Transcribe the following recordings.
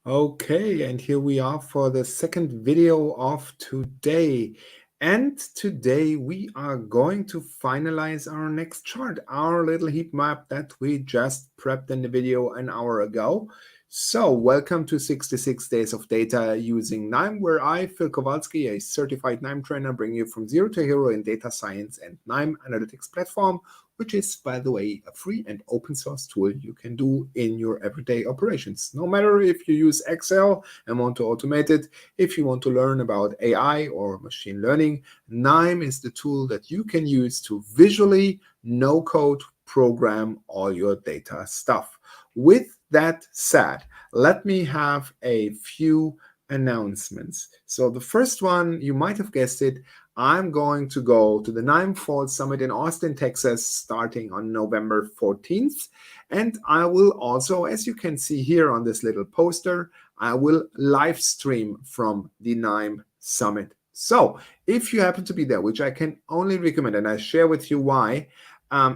Okay, and here we are for the second video of today. And today we are going to finalize our next chart, our little heat map that we just prepped in the video an hour ago. So welcome to 66 Days of Data using KNIME, where I, Phil Kowalski, a certified KNIME trainer, bring you from zero to hero in data science and KNIME analytics platform, which is, by the way, a free and open source tool you can do in your everyday operations. No matter if you use Excel and want to automate it, if you want to learn about AI or machine learning, KNIME is the tool that you can use to visually, no-code program all your data stuff. With that said, let me have a few announcements. So the first one, you might have guessed it, I'm going to go to the KNIME Fall Summit in Austin, Texas, starting on November 14th. And I will also, as you can see here on this little poster, I will live stream from the KNIME Summit. So if you happen to be there, which I can only recommend, and I share with you why,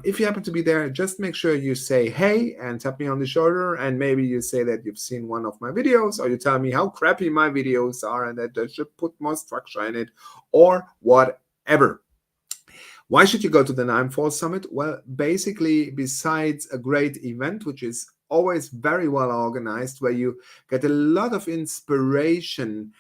if you happen to be there, just make sure you say hey and tap me on the shoulder, and maybe you say that you've seen one of my videos, or you tell me how crappy my videos are and that I should put more structure in it, or whatever. Why should you go to the KNIME Fall Summit? Well, basically, besides a great event, which is always very well organized, where you get a lot of inspiration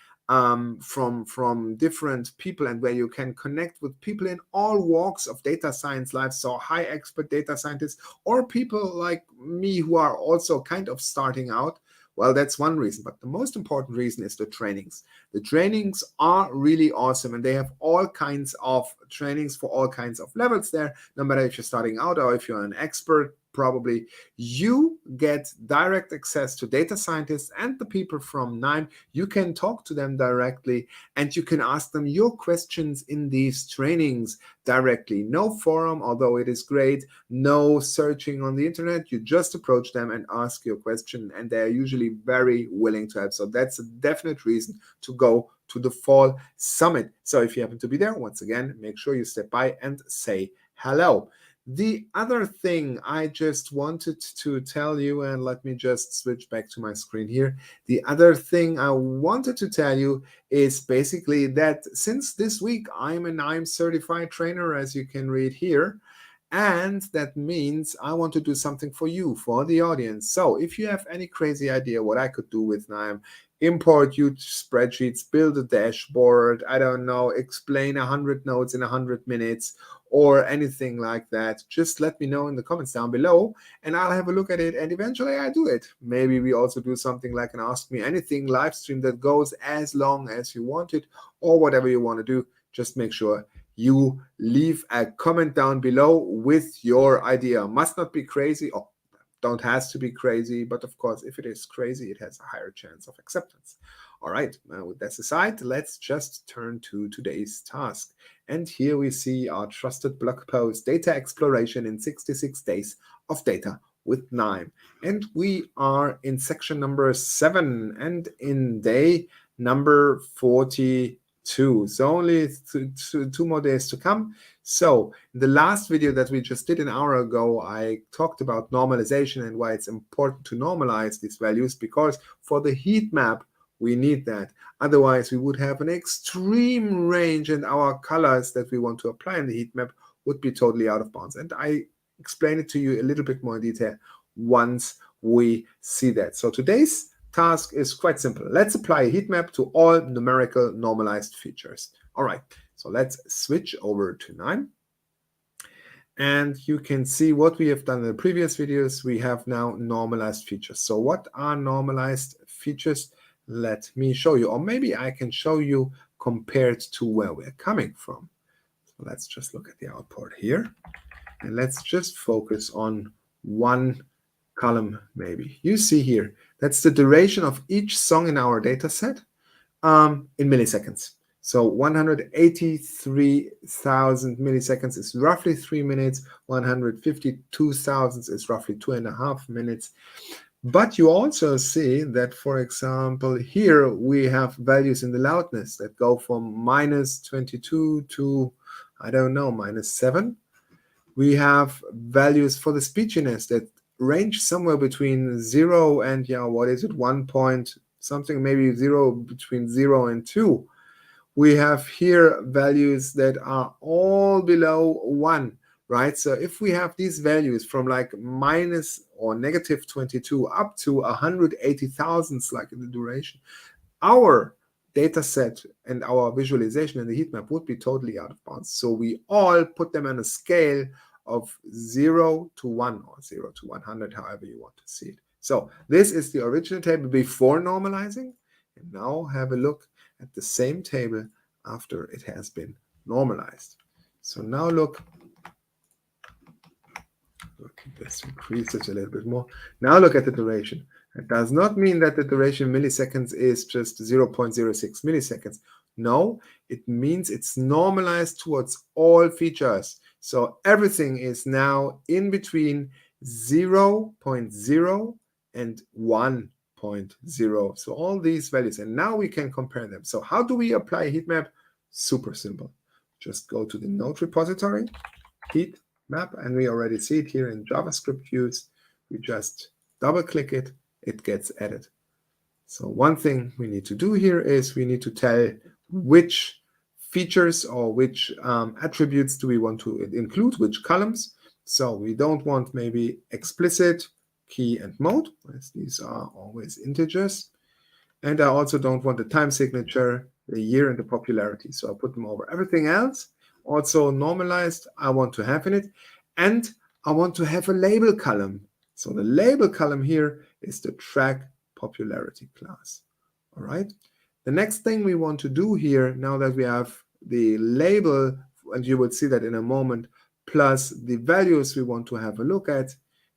from different people, and where you can connect with people in all walks of data science life, so high expert data scientists or people like me who are also kind of starting out. Well, that's one reason, but the most important reason is the trainings. The trainings are really awesome, and they have all kinds of trainings for all kinds of levels there. No matter if you're starting out or if you're an expert, probably you get direct access to data scientists and the people from KNIME. You can talk to them directly, and you can ask them your questions in these trainings directly. No forum, although it is great. No searching on the internet. You just approach them and ask your question, and they're usually very willing to help. So that's a definite reason to go to the Fall Summit. So if you happen to be there, once again, make sure you step by and say hello. The other thing I just wanted to tell you, and let me just switch back to my screen here. The other thing I wanted to tell you is basically that since this week, I'm a KNIME certified trainer, as you can read here. And that means I want to do something for you, for the audience. So if you have any crazy idea what I could do with KNIME, import huge spreadsheets, build a dashboard, I don't know, explain 100 nodes in 100 minutes, or anything like that, just let me know in the comments down below, and I'll have a look at it, and eventually I do it. Maybe we also do something like an Ask Me Anything live stream that goes as long as you want it, or whatever you want to do. Just make sure you leave a comment down below with your idea. Must not be crazy, or don't has to be crazy, but of course, if it is crazy, it has a higher chance of acceptance. All right, now with that aside, let's just turn to today's task. And here we see our trusted blog post, Data Exploration in 66 Days of Data with KNIME. And we are in section number 7 and in day number 42. So only two more days to come. So in the last video that we just did an hour ago, I talked about normalization and why it's important to normalize these values, because for the heat map, we need that. Otherwise, we would have an extreme range, and our colors that we want to apply in the heat map would be totally out of bounds. And I explain it to you a little bit more in detail once we see that. So today's task is quite simple. Let's apply a heat map to all numerical normalized features. All right, so let's switch over to KNIME. And you can see what we have done in the previous videos. We have now normalized features. So what are normalized features? Let me show you, or maybe I can show you compared to where we're coming from. So let's just look at the output here, and let's just focus on one column maybe. You see here, that's the duration of each song in our data set in milliseconds. So 183,000 milliseconds is roughly 3 minutes. 152,000 is roughly 2.5 minutes. But you also see that, for example, here we have values in the loudness that go from -22 to, I don't know, -7. We have values for the speechiness that range somewhere between 0 and, yeah, what is it, 1.8 something maybe between 0 and 2. We have here values that are all below 1, right? So if we have these values from like minus or negative 22 up to 180 thousandths, like in the duration, our data set and our visualization in the heat map would be totally out of bounds. So we all put them on a scale of 0 to 1 or 0 to 100, however you want to see it. So this is the original table before normalizing. And now have a look at the same table after it has been normalized. So now look, let's increase it a little bit more. Now look at the duration. It does not mean that the duration in milliseconds is just 0.06 milliseconds. No, it means it's normalized towards all features. So everything is now in between 0.0 and 1.0. So all these values, and now we can compare them. So how do we apply a heat map? Super simple. Just go to the node repository, heat map, and we already see it here in JavaScript views. We just double click it, it gets added. So one thing we need to do here is we need to tell which features or which attributes do we want to include, which columns. So we don't want maybe explicit, key, and mode, as these are always integers. And I also don't want the time signature, the year, and the popularity. So I put them over everything else. Also normalized, I want to have in it. And I want to have a label column. So the label column here is the track popularity class. All right. The next thing we want to do here, now that we have the label, and you will see that in a moment, plus the values we want to have a look at,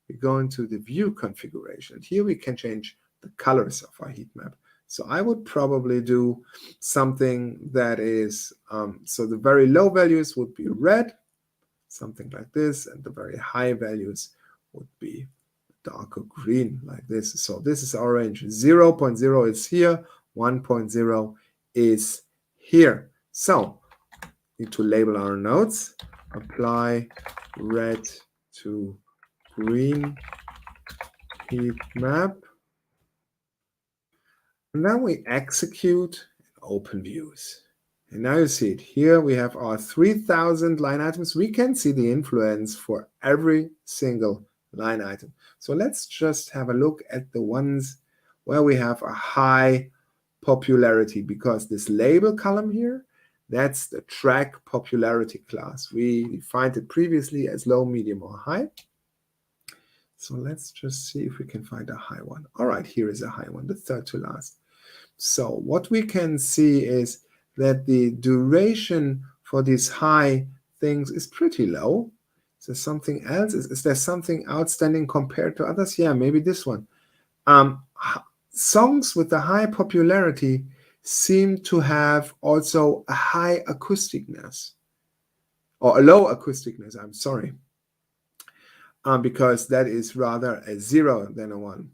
we go into the view configuration. Here we can change the colors of our heat map. So I would probably do something that is, so the very low values would be red, something like this, and the very high values would be darker green, like this. So this is our range. 0.0 is here, 1.0 is here. So we need to label our nodes, apply red to green heat map. And then we execute and open views. And now you see it. Here we have our 3,000 line items. We can see the influence for every single line item. So let's just have a look at the ones where we have a high popularity, because this label column here, that's the track popularity class. We defined it previously as low, medium, or high. So let's just see if we can find a high one. All right, here is a high one, the third to last. So what we can see is that the duration for these high things is pretty low. Is there something else? Is there something outstanding compared to others? Yeah, maybe this one. Songs with a high popularity seem to have also a high acousticness, or a low acousticness, I'm sorry, because that is rather a 0 than a 1.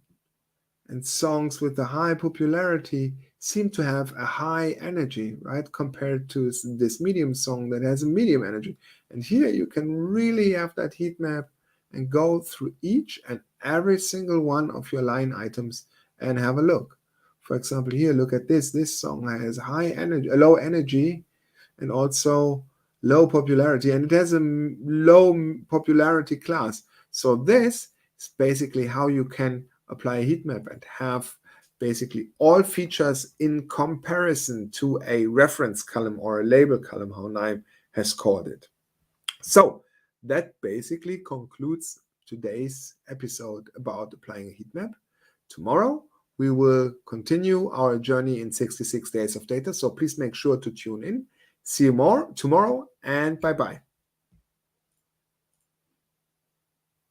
And songs with a high popularity seem to have a high energy, right, compared to this medium song that has a medium energy. And here you can really have that heat map and go through each and every single one of your line items and have a look. For example, here, look at this. This song has high energy, a low energy, and also low popularity, and it has a low popularity class. So this is basically how you can apply a heat map and have basically all features in comparison to a reference column or a label column, how KNIME has called it. So that basically concludes today's episode about applying a heat map. Tomorrow, we will continue our journey in 66 days of data. So please make sure to tune in. See you more tomorrow, and bye-bye.